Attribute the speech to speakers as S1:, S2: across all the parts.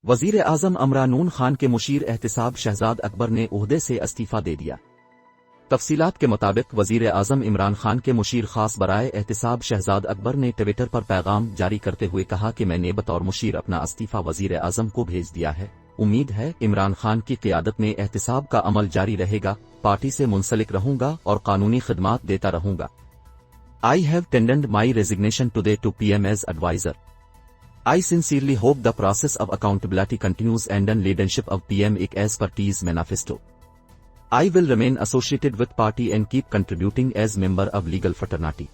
S1: وزیر اعظم عمران خان کے مشیر احتساب شہزاد اکبر نے عہدے سے استعفیٰ دے دیا۔ تفصیلات کے مطابق وزیر اعظم عمران خان کے مشیر خاص برائے احتساب شہزاد اکبر نے ٹویٹر پر پیغام جاری کرتے ہوئے کہا کہ میں نے بطور مشیر اپنا استعفیٰ وزیر اعظم کو بھیج دیا ہے۔ امید ہے عمران خان کی قیادت میں احتساب کا عمل جاری رہے گا، پارٹی سے منسلک رہوں گا اور قانونی خدمات دیتا رہوں گا۔ I have tendered my resignation today to PM as advisor. I sincerely hope the process of accountability continues and leadership of PM as per T's manifesto. I will remain associated with party and keep contributing as member of legal fraternity.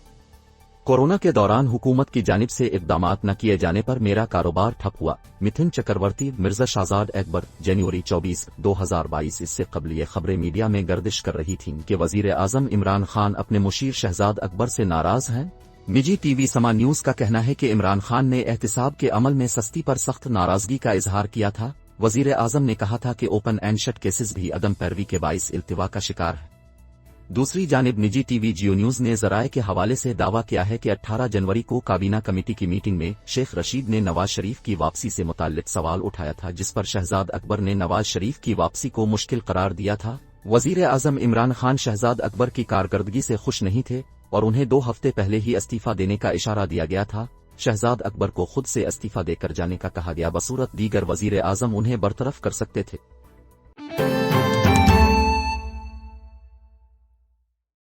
S1: Corona کے دوران حکومت کی جانب سے اقدامات نہ کیے جانے پر میرا کاروبار ٹھپ ہوا، متھن چکرورتی۔ مرزا شہزاد اکبر، جنوری 24، 2022۔ اس سے قبل یہ خبریں میڈیا میں گردش کر رہی تھیں کہ وزیر اعظم عمران خان اپنے مشیر شہزاد اکبر سے ناراض ہیں۔ نجی ٹی وی سما نیوز کا کہنا ہے کہ عمران خان نے احتساب کے عمل میں سستی پر سخت ناراضگی کا اظہار کیا تھا۔ وزیر اعظم نے کہا تھا کہ اوپن اینڈ شٹ کیسز بھی عدم پیروی کے باعث التوا کا شکار ہے۔ دوسری جانب نجی ٹی وی جیو نیوز نے ذرائع کے حوالے سے دعویٰ کیا ہے کہ 18 جنوری کو کابینہ کمیٹی کی میٹنگ میں شیخ رشید نے نواز شریف کی واپسی سے متعلق سوال اٹھایا تھا، جس پر شہزاد اکبر نے نواز شریف کی واپسی کو مشکل قرار دیا تھا۔ وزیر اعظم عمران خان شہزاد اکبر کی کارکردگی سے خوش نہیں تھے اور انہیں 2 ہفتے پہلے ہی استعفیٰ دینے کا اشارہ دیا گیا تھا۔ شہزاد اکبر کو خود سے استعفیٰ دے کر جانے کا کہا گیا، بصورت دیگر وزیر اعظم انہیں برطرف کر سکتے تھے۔